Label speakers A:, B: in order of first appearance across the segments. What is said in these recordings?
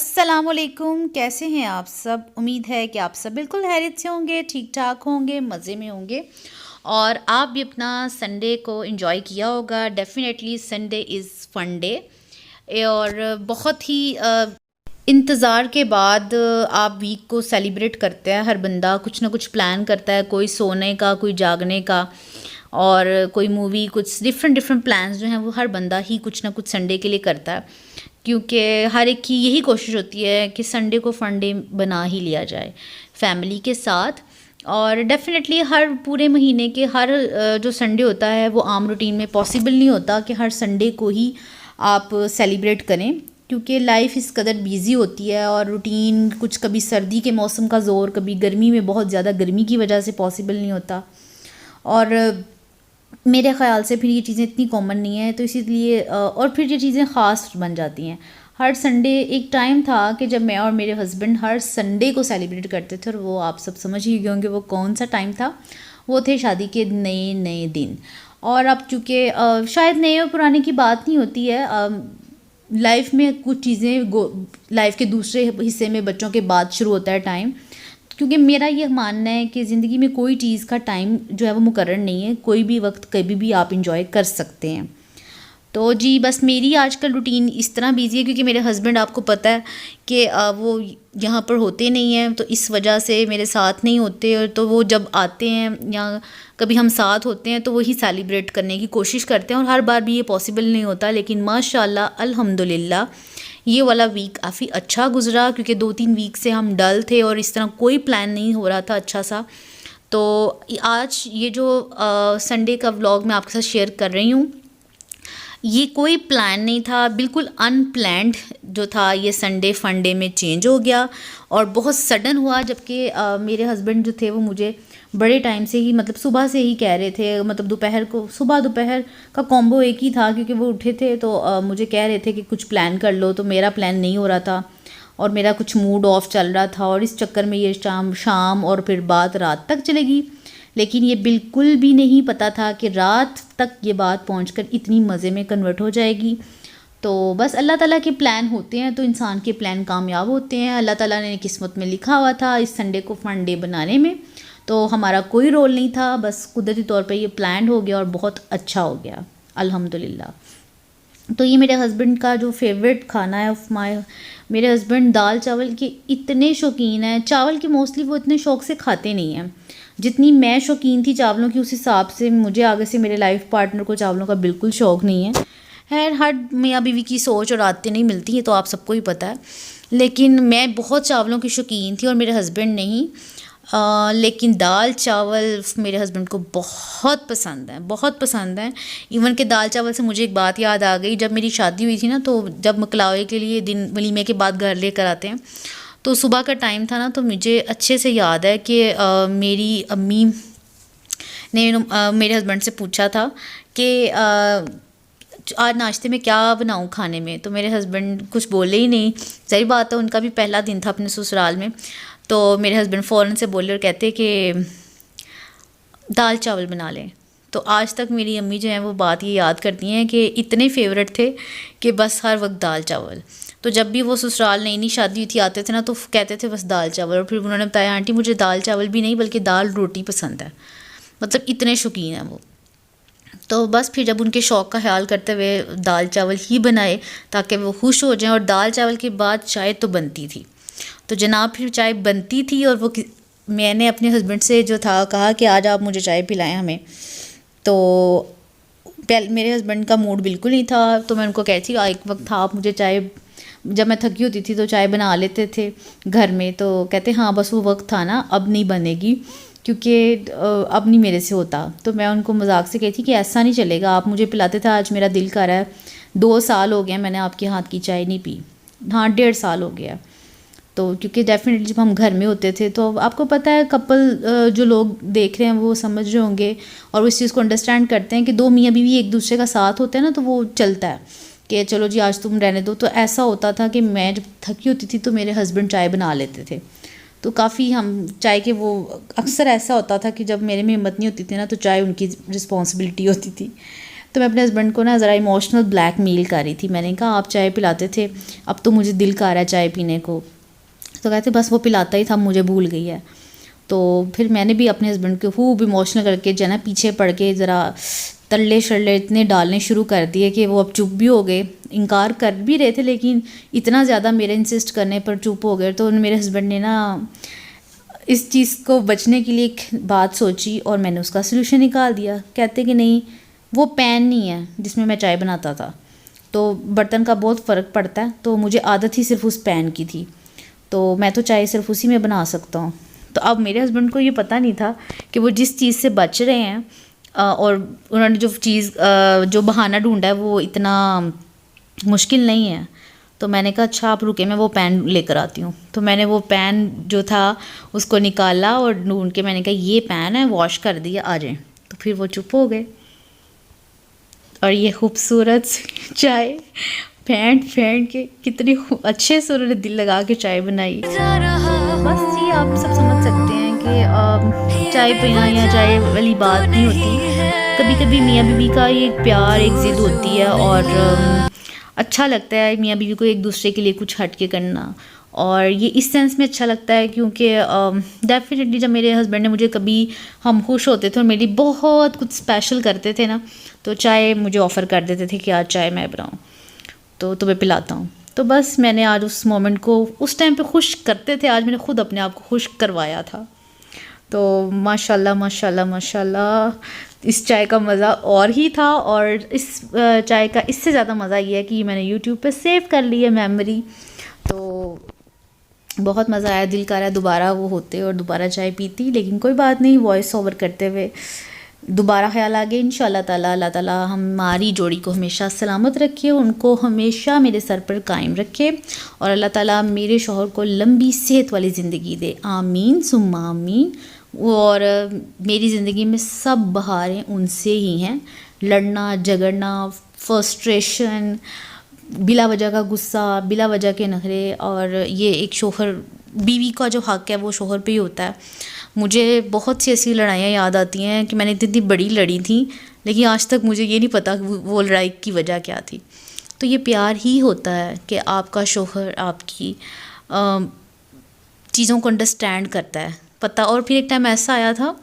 A: अस्सलामुअलैकुम, कैसे हैं आप सब। उम्मीद है कि आप सब बिल्कुल खैरियत से होंगे, ठीक ठाक होंगे, मज़े में होंगे और आप भी अपना संडे को एंजॉय किया होगा। Definitely Sunday is fun day और बहुत ही इंतज़ार के बाद आप वीक को सेलिब्रेट करते हैं। हर बंदा कुछ ना कुछ प्लान करता है, कोई सोने का, कोई जागने का और कोई मूवी, कुछ डिफरेंट डिफरेंट प्लान्स जो हैं वो हर बंदा ही कुछ ना कुछ संडे के लिए करता है, क्योंकि हर एक की यही कोशिश होती है कि संडे को फन डे बना ही लिया जाए फैमिली के साथ। और डेफिनेटली हर पूरे महीने के हर जो संडे होता है वो आम रूटीन में पॉसिबल नहीं होता कि हर संडे को ही आप सेलिब्रेट करें, क्योंकि लाइफ इस कदर बिज़ी होती है और रूटीन कुछ कभी सर्दी के मौसम का ज़ोर, कभी गर्मी में बहुत ज़्यादा गर्मी की वजह से पॉसिबल नहीं होता। और मेरे ख़्याल से फिर ये चीज़ें इतनी कॉमन नहीं है, तो इसीलिए और फिर ये चीज़ें ख़ास बन जाती हैं। हर संडे एक टाइम था कि जब मैं और मेरे हस्बैंड हर संडे को सेलिब्रेट करते थे, और वो आप सब समझ ही गए होंगे वो कौन सा टाइम था। वो थे शादी के नए नए दिन। और अब चूँकि शायद नए और पुराने की बात नहीं होती है, लाइफ में कुछ चीज़ें लाइफ के दूसरे हिस्से में बच्चों के बाद शुरू होता है टाइम, क्योंकि मेरा ये मानना है कि ज़िंदगी में कोई चीज़ का टाइम जो है वो मुकर्रर नहीं है, कोई भी वक्त कभी भी आप इंजॉय कर सकते हैं। तो जी बस मेरी आजकल रूटीन इस तरह बिज़ी है, क्योंकि मेरे हस्बैंड आपको पता है कि वो यहाँ पर होते नहीं हैं, तो इस वजह से मेरे साथ नहीं होते। और तो वो जब आते हैं या कभी हम साथ होते हैं तो वही सेलिब्रेट करने की कोशिश करते हैं, और हर बार भी ये पॉसिबल नहीं होता। लेकिन माशाल्लाह अल्हम्दुलिल्लाह ये वाला वीक काफ़ी अच्छा गुजरा, क्योंकि 2-3 वीक से हम डल थे और इस तरह कोई प्लान नहीं हो रहा था अच्छा सा। तो आज ये जो संडे का व्लॉग मैं आपके साथ शेयर कर रही हूँ, ये कोई प्लान नहीं था, बिल्कुल अनप्लैंड जो था ये संडे फन डे में चेंज हो गया और बहुत सडन हुआ। जबकि मेरे हस्बैंड जो थे वो मुझे बड़े टाइम से ही, मतलब सुबह से ही कह रहे थे, मतलब दोपहर को, सुबह दोपहर का कॉम्बो एक ही था, क्योंकि वो उठे थे तो मुझे कह रहे थे कि कुछ प्लान कर लो। तो मेरा प्लान नहीं हो रहा था और मेरा कुछ मूड ऑफ चल रहा था, और इस चक्कर में ये शाम और फिर बात रात तक चलेगी। लेकिन ये बिल्कुल भी नहीं पता था कि रात तक ये बात पहुंचकर इतनी मज़े में कन्वर्ट हो जाएगी। तो बस अल्लाह ताला के प्लान होते हैं तो इंसान के प्लान कामयाब होते हैं। अल्लाह ताला ने किस्मत में लिखा हुआ था इस संडे को फन डे बनाने में, तो हमारा कोई रोल नहीं था, बस कुदरती तौर पे ये प्लान हो गया और बहुत अच्छा हो गया अल्हम्दुलिल्लाह। तो ये मेरे हस्बैंड का जो फेवरेट खाना है ऑफ माय, मेरे हस्बैंड दाल चावल के इतने शौकीन हैं। चावल के मोस्टली वो इतने शौक़ से खाते नहीं हैं जितनी मैं शौकीन थी चावलों की, उस हिसाब से मुझे आगे से मेरे लाइफ पार्टनर को चावलों का बिल्कुल शौक़ नहीं है। हर मियाँ बीवी की सोच और आदतें नहीं मिलती हैं, तो आप सबको ही पता है। लेकिन मैं बहुत चावलों की शौकीन थी और मेरे हस्बैंड नहीं। लेकिन दाल चावल मेरे हस्बैंड को बहुत पसंद है, बहुत पसंद है। इवन के दाल चावल से मुझे एक बात याद आ गई, जब मेरी शादी हुई थी ना, तो जब मकलावे के लिए दिन वलीमे के बाद घर लेकर आते हैं, तो सुबह का टाइम था ना, तो मुझे अच्छे से याद है कि मेरी अम्मी ने मेरे हस्बैंड से पूछा था कि आज नाश्ते में क्या बनाऊं खाने में। तो मेरे हस्बैंड कुछ बोले ही नहीं, सही बात है, उनका भी पहला दिन था अपने ससुराल में। तो मेरे हस्बैंड फ़ौरन से बोले और कहते कि दाल चावल बना लें। तो आज तक मेरी अम्मी जो हैं वो बात ये याद करती हैं कि इतने फेवरेट थे कि बस हर वक्त दाल चावल। तो जब भी वो ससुराल नई नई शादी हुई थी आते थे ना, तो कहते थे बस दाल चावल। और फिर उन्होंने बताया आंटी मुझे दाल चावल भी नहीं बल्कि दाल रोटी पसंद है, मतलब इतने शौकीन हैं वो। तो बस फिर जब उनके शौक़ का ख्याल करते हुए दाल चावल ही बनाए ताकि वो खुश हो जाएं। और दाल चावल के बाद चाय तो बनती थी, तो जनाब फिर चाय बनती थी और वो मैंने अपने हस्बैंड से जो था कहा कि आज आप मुझे चाय पिलाएं हमें। तो मेरे हस्बैंड का मूड बिल्कुल नहीं था, तो मैं उनको कहती थी एक वक्त था आप मुझे चाय, जब मैं थकी होती थी तो चाय बना लेते थे घर में। तो कहते हाँ बस वो वक्त था ना, अब नहीं बनेगी, क्योंकि अब नहीं मेरे से होता। तो मैं उनको मजाक से कहती कि ऐसा नहीं चलेगा, आप मुझे पिलाते थे, आज मेरा दिल कर रहा है। 2 साल हो गए मैंने आपके हाथ की चाय नहीं पी, हाँ 1.5 साल हो गया। तो क्योंकि डेफिनेटली जब हम घर में होते थे तो आपको पता है कपल जो लोग देख रहे हैं वो समझ रहे होंगे और वो इस चीज़ को अंडरस्टैंड करते हैं कि 2 मियाँ बीवी एक दूसरे का साथ होता है ना, तो वो चलता है कि चलो जी आज तुम रहने दो। तो ऐसा होता था कि मैं जब थकी होती थी तो मेरे हस्बैंड चाय बना लेते थे, तो काफ़ी हम चाय के वो, अक्सर ऐसा होता था कि जब मेरे में हिम्मत नहीं होती थी ना, तो चाय उनकी रिस्पॉन्सिबिलिटी होती थी। तो मैं अपने हस्बैंड को ना ज़रा इमोशनल ब्लैकमेल कर रही थी। मैंने कहा आप चाय पिलाते थे, अब तो मुझे दिल कर रहा है चाय पीने को। तो कहते बस वो पिलाता ही था, मुझे भूल गई है। तो फिर मैंने भी अपने हस्बैंड को खूब इमोशनल करके जो है ना पीछे पड़ के ज़रा तल्ले शल्ले इतने डालने शुरू कर दिए कि वो अब चुप भी हो गए। इनकार कर भी रहे थे लेकिन इतना ज़्यादा मेरे इंसिस्ट करने पर चुप हो गए। तो मेरे हस्बैंड ने ना इस चीज़ को बचने के लिए एक बात सोची और मैंने उसका सलूशन निकाल दिया। कहते कि नहीं वो पैन नहीं है जिसमें मैं चाय बनाता था, तो बर्तन का बहुत फ़र्क पड़ता है, तो मुझे आदत ही सिर्फ उस पैन की थी, तो मैं तो चाय सिर्फ उसी में बना सकता हूँ। तो अब मेरे हस्बैंड को ये पता नहीं था कि वो जिस चीज़ से बच रहे हैं और उन्होंने जो चीज़ जो बहाना ढूंढा है वो इतना मुश्किल नहीं है। तो मैंने कहा अच्छा आप रुके, मैं वो पैन लेकर आती हूँ। तो मैंने वो पैन जो था उसको निकाला और ढूंढ के मैंने कहा ये पैन है, वॉश कर दिया, आ जाए। तो फिर वो चुप हो गए और ये खूबसूरत चाय फेंट के कितनी अच्छे से उन्होंने दिल लगा के चाय बनाई। बस ये आप सब समझ सकते हैं कि चाय पीना या चाय वाली बात नहीं होती। कभी कभी मियाँ बीवी का ये प्यार एक ज़िद होती है और अच्छा लगता है मियाँ बीवी को एक दूसरे के लिए कुछ हट के करना। और ये इस सेंस में अच्छा लगता है क्योंकि डेफिनेटली जब मेरे हस्बैंड ने मुझे कभी हम खुश होते थे और मेरी बहुत कुछ स्पेशल करते थे ना, तो चाय मुझे ऑफ़र कर देते थे कि आज चाय मैं बनाऊँ तो तुम्हें पिलाता हूँ। तो बस मैंने आज उस मोमेंट को उस टाइम पे खुश करते थे, आज मैंने खुद अपने आप को खुश करवाया था। तो माशाल्लाह माशाल्लाह माशाल्लाह इस चाय का मज़ा और ही था। और इस चाय का इससे ज़्यादा मज़ा ये है कि मैंने यूट्यूब पे सेव कर ली है मेमोरी, तो बहुत मज़ा आया। दिल कर रहा है दोबारा वो होते और दोबारा चाय पीती, लेकिन कोई बात नहीं, वॉइस ओवर करते हुए दोबारा ख्याल आ गया। इंशाल्लाह ताला अल्लाह ताला हमारी जोड़ी को हमेशा सलामत रखे, उनको हमेशा मेरे सर पर कायम रखे और अल्लाह ताला मेरे शौहर को लंबी सेहत वाली ज़िंदगी दे, आमीन सुम्मा आमीन। और मेरी ज़िंदगी में सब बहारें उनसे ही हैं। लड़ना झगड़ना, फ्रस्ट्रेशन, बिला वजह का गुस्सा, बिला वजह के नखरे, और ये एक शौहर बीवी का जो हक़ है वो शौहर पे ही होता है। मुझे बहुत सी ऐसी लड़ाइयाँ याद आती हैं कि मैंने इतनी बड़ी लड़ी थी, लेकिन आज तक मुझे ये नहीं पता कि वो लड़ाई की वजह क्या थी। तो ये प्यार ही होता है कि आपका शौहर आपकी चीज़ों को अंडरस्टैंड करता है, पता। और फिर एक टाइम ऐसा आया था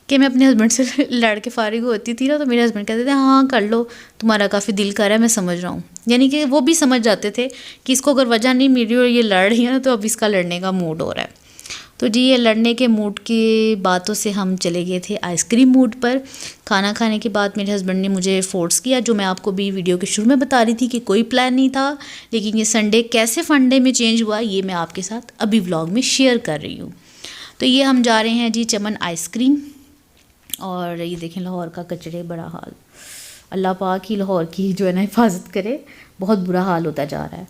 A: कि मैं अपने हस्बैंड से लड़ के फारिग होती थी ना, तो मेरे हस्बैंड कहते थे हाँ कर लो, तुम्हारा काफ़ी दिल कर रहा है, मैं समझ रहा हूँ। यानी कि वो भी समझ जाते थे कि इसको अगर वजह नहीं मिल रही और ये लड़ रही है ना, तो अब इसका लड़ने का मूड हो रहा है। तो जी ये लड़ने के मूड की बातों से हम चले गए थे आइसक्रीम मूड पर। खाना खाने के बाद मेरे हस्बैंड ने मुझे फ़ोर्स किया, जो मैं आपको भी वीडियो के शुरू में बता रही थी कि कोई प्लान नहीं था, लेकिन ये संडे कैसे फंडे में चेंज हुआ ये मैं आपके साथ अभी व्लॉग में शेयर कर रही हूँ। तो ये हम जा रहे हैं जी चमन आइसक्रीम। और ये देखें लाहौर का कचरे, बड़ा हाल, अल्लाह पाक ही लाहौर की जो है ना हिफाजत करे, बहुत बुरा हाल होता जा रहा है।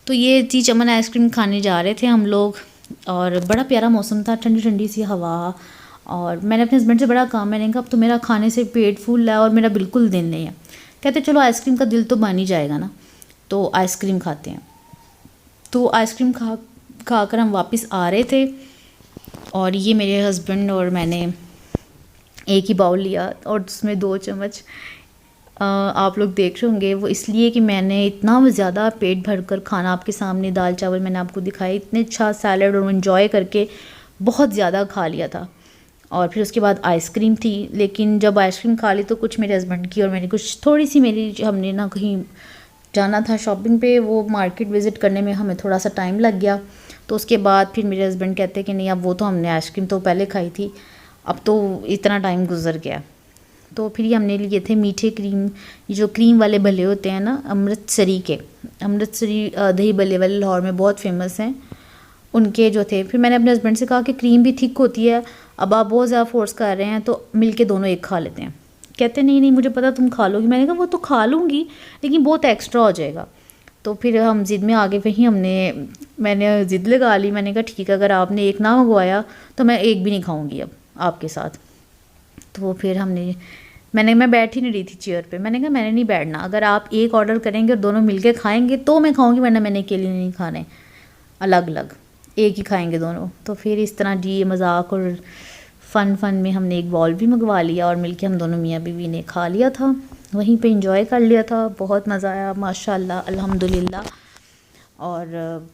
A: तो ये जी चमन आइसक्रीम खाने जा रहे थे हम लोग और बड़ा प्यारा मौसम था, ठंडी ठंडी सी हवा। और मैंने अपने हस्बैंड से बड़ा कहा, मैंने कहा अब तो मेरा खाने से पेट फूल है और मेरा बिल्कुल दिल नहीं है। कहते चलो आइसक्रीम का दिल तो बन ही जाएगा ना, तो आइसक्रीम खाते हैं। तो आइसक्रीम खा कर हम वापस आ रहे थे और ये मेरे हस्बैंड और मैंने एक ही बाउल लिया और उसमें 2 चम्मच आप लोग देख रहे होंगे, वो इसलिए कि मैंने इतना ज़्यादा पेट भर कर खाना आपके सामने, दाल चावल मैंने आपको दिखाई, इतने अच्छा सैलड और एंजॉय करके बहुत ज़्यादा खा लिया था। और फिर उसके बाद आइसक्रीम थी, लेकिन जब आइसक्रीम खा ली तो कुछ मेरे हस्बैंड की और मेरी कुछ थोड़ी सी मेरी, हमने ना कहीं जाना था शॉपिंग पे, वो मार्केट विज़िट करने में हमें थोड़ा सा टाइम लग गया। तो उसके बाद फिर मेरे हस्बैंड कहते कि नहीं अब वो तो हमने आइसक्रीम तो पहले खाई थी, अब तो इतना टाइम गुजर गया। तो फिर ये हमने लिए थे मीठे क्रीम, ये जो क्रीम वाले भले होते हैं ना अमृतसरी के, अमृतसरी दही भले वाले लाहौर में बहुत फेमस हैं, उनके जो थे। फिर मैंने अपने हस्बैंड से कहा कि क्रीम भी थिक होती है, अब आप बहुत ज़्यादा फोर्स कर रहे हैं तो मिल के दोनों एक खा लेते हैं। कहते नहीं नहीं मुझे पता तुम खा लोगी। मैंने कहा वो तो खा लूँगी लेकिन बहुत एक्स्ट्रा हो जाएगा। तो फिर हम ज़िद में आगे वहीं मैंने ज़िद लगा ली। मैंने कहा ठीक है अगर आपने एक ना मंगवाया तो मैं एक भी नहीं खाऊँगी अब आपके साथ। तो फिर मैं बैठ ही नहीं रही थी चेयर पे। मैंने कहा मैंने नहीं बैठना, अगर आप एक ऑर्डर करेंगे और दोनों मिलके खाएंगे तो मैं खाऊंगी, वरना मैंने अकेले नहीं खाने, अलग अलग एक ही खाएंगे दोनों। तो फिर इस तरह जी ये मजाक और फ़न में हमने एक बॉल भी मंगवा लिया और मिलके हम दोनों मियाँ बीवी ने खा लिया था। वहीं पे एंजॉय कर लिया था। बहुत मज़ा आया माशाल्लाह अल्हम्दुलिल्लाह। और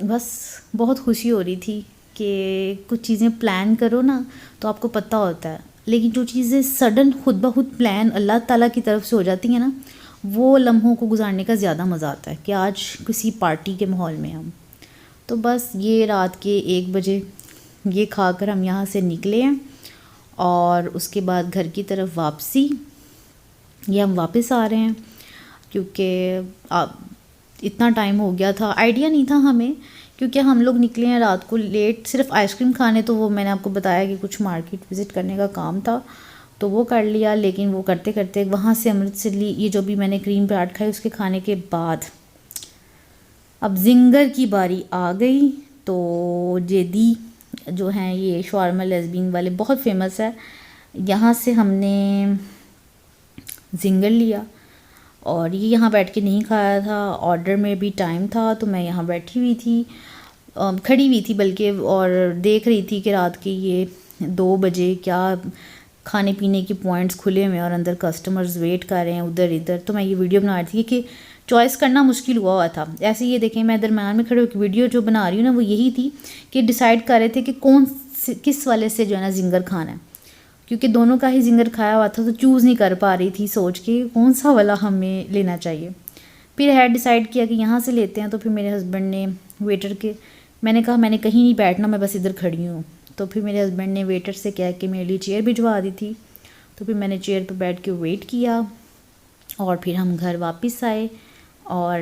A: बस बहुत खुशी हो रही थी कि कुछ चीज़ें प्लान करो ना तो आपको पता होता है, लेकिन जो चीज़ें सडन खुद ब खुद प्लान अल्लाह ताला की तरफ से हो जाती हैं ना, वो लम्हों को गुजारने का ज़्यादा मज़ा आता है कि आज किसी पार्टी के माहौल में हम। तो बस ये रात के 1 बजे ये खाकर हम यहाँ से निकले हैं और उसके बाद घर की तरफ वापसी, ये हम वापस आ रहे हैं क्योंकि इतना टाइम हो गया था, आइडिया नहीं था हमें, क्योंकि हम लोग निकले हैं रात को लेट सिर्फ आइसक्रीम खाने। तो वो मैंने आपको बताया कि कुछ मार्केट विज़िट करने का काम था तो वो कर लिया, लेकिन वो करते करते वहाँ से अमृतसर ली ये जो भी मैंने क्रीम पराठ खाई उसके खाने के बाद अब जिंगर की बारी आ गई। तो जेदी जो हैं ये शवारमा लेज़बीन वाले बहुत फेमस है, यहाँ से हमने जिंगर लिया और ये यहाँ बैठ के नहीं खाया था, ऑर्डर में भी टाइम था तो मैं यहाँ बैठी हुई थी, खड़ी हुई थी बल्कि, और देख रही थी कि रात के ये 2 बजे क्या खाने पीने की पॉइंट्स खुले हुए हैं और अंदर कस्टमर्स वेट कर रहे हैं उधर इधर। तो मैं ये वीडियो बना रही थी कि चॉइस करना मुश्किल हुआ था। ऐसे ये देखें मैं दरम्यान में खड़े होकर वीडियो जो बना रही हूँ ना वो यही थी कि डिसाइड कर रहे थे कि किस वाले से जो है ना जिंगर खाना है, क्योंकि दोनों का ही जिंगर खाया हुआ था तो चूज़ नहीं कर पा रही थी सोच के कौन सा वाला हमें लेना चाहिए। फिर है डिसाइड किया कि यहाँ से लेते हैं। तो फिर मेरे हस्बैंड ने वेटर के, मैंने कहा मैंने कहीं नहीं बैठना, मैं बस इधर खड़ी हूँ। तो फिर मेरे हस्बैंड ने वेटर से कह के मेरे लिए चेयर भिजवा दी थी। तो फिर मैंने चेयर पर बैठ के वेट किया और फिर हम घर वापस आए और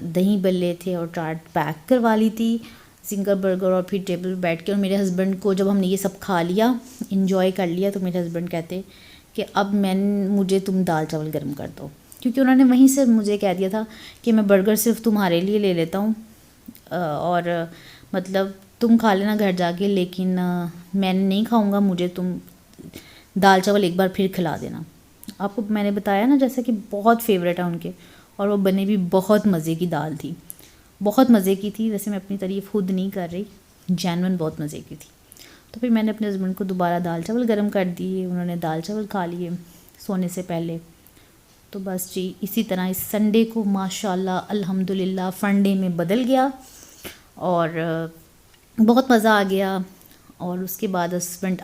A: दही बल्ले थे और चाट पैक करवा ली थी, जिंगर बर्गर, और फिर टेबल पर बैठ के। और मेरे हस्बैंड को जब हमने ये सब खा लिया इंजॉय कर लिया तो मेरे हस्बैंड कहते कि अब मुझे तुम दाल चावल गर्म कर दो, क्योंकि उन्होंने वहीं से मुझे कह दिया था कि मैं बर्गर सिर्फ तुम्हारे लिए ले लेता हूँ और मतलब तुम खा लेना घर जाके, लेकिन मैं नहीं खाऊंगा, मुझे तुम दाल चावल एक बार फिर खिला देना। आपको मैंने बताया ना जैसा कि बहुत फेवरेट है उनके, और वो बने भी बहुत मज़े की दाल थी, बहुत मज़े की थी। वैसे मैं अपनी तारीफ़ खुद नहीं कर रही, जेन्युइन बहुत मज़े की थी। तो फिर मैंने अपने हस्बैंड को दोबारा दाल चावल गर्म कर दिए, उन्होंने दाल चावल खा लिए सोने से पहले। तो बस जी इसी तरह इस संडे को माशाल्लाह अल्हम्दुलिल्लाह फंडे में बदल गया और बहुत मज़ा आ गया। और उसके बाद हस्बैंड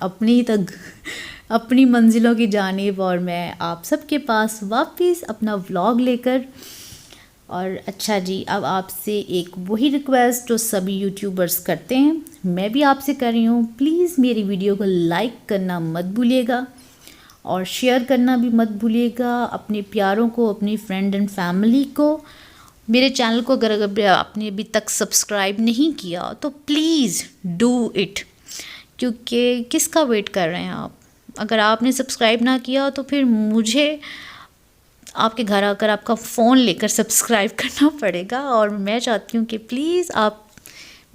A: अपनी मंजिलों की जानिब और मैं आप सबके पास वापस अपना व्लॉग लेकर। और अच्छा जी, अब आपसे एक वही रिक्वेस्ट जो सभी यूट्यूबर्स करते हैं, मैं भी आपसे कर रही हूँ, प्लीज़ मेरी वीडियो को लाइक करना मत भूलिएगा और शेयर करना भी मत भूलिएगा अपने प्यारों को, अपनी फ्रेंड एंड फैमिली को। मेरे चैनल को अगर आपने अभी तक सब्सक्राइब नहीं किया तो प्लीज़ डू इट, क्योंकि किसका वेट कर रहे हैं आप। अगर आपने सब्सक्राइब ना किया तो फिर मुझे आपके घर आकर आपका फ़ोन लेकर सब्सक्राइब करना पड़ेगा। और मैं चाहती हूँ कि प्लीज़ आप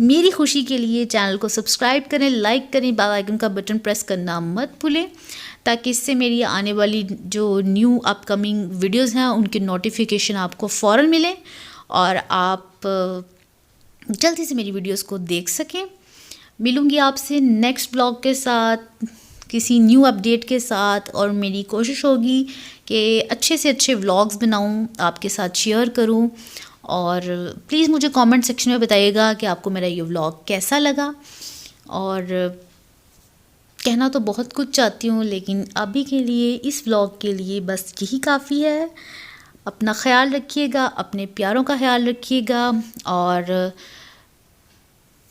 A: मेरी खुशी के लिए चैनल को सब्सक्राइब करें, लाइक करें, बेल आइकन का बटन प्रेस करना मत भूलें, ताकि इससे मेरी आने वाली जो न्यू अपकमिंग वीडियोस हैं उनकी नोटिफिकेशन आपको फ़ौरन मिले और आप जल्दी से मेरी वीडियोस को देख सकें। मिलूँगी आपसे नेक्स्ट ब्लॉग के साथ, किसी न्यू अपडेट के साथ, और मेरी कोशिश होगी कि अच्छे से अच्छे व्लॉग्स बनाऊं, आपके साथ शेयर करूं। और प्लीज़ मुझे कमेंट सेक्शन में बताइएगा कि आपको मेरा ये व्लॉग कैसा लगा। और कहना तो बहुत कुछ चाहती हूँ, लेकिन अभी के लिए इस व्लॉग के लिए बस यही काफ़ी है। अपना ख्याल रखिएगा, अपने प्यारों का ख्याल रखिएगा और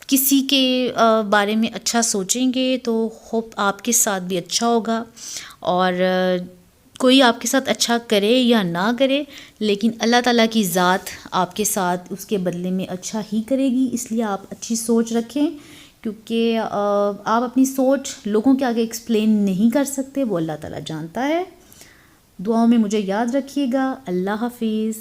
A: किसी के बारे में अच्छा सोचेंगे तो होप आपके साथ भी अच्छा होगा। और कोई आपके साथ अच्छा करे या ना करे, लेकिन अल्लाह ताला की ज़ात आपके साथ उसके बदले में अच्छा ही करेगी। इसलिए आप अच्छी सोच रखें, क्योंकि आप अपनी सोच लोगों के आगे एक्सप्लेन नहीं कर सकते, वो अल्लाह ताला जानता है। दुआओं में मुझे याद रखिएगा। अल्लाह हाफिज़।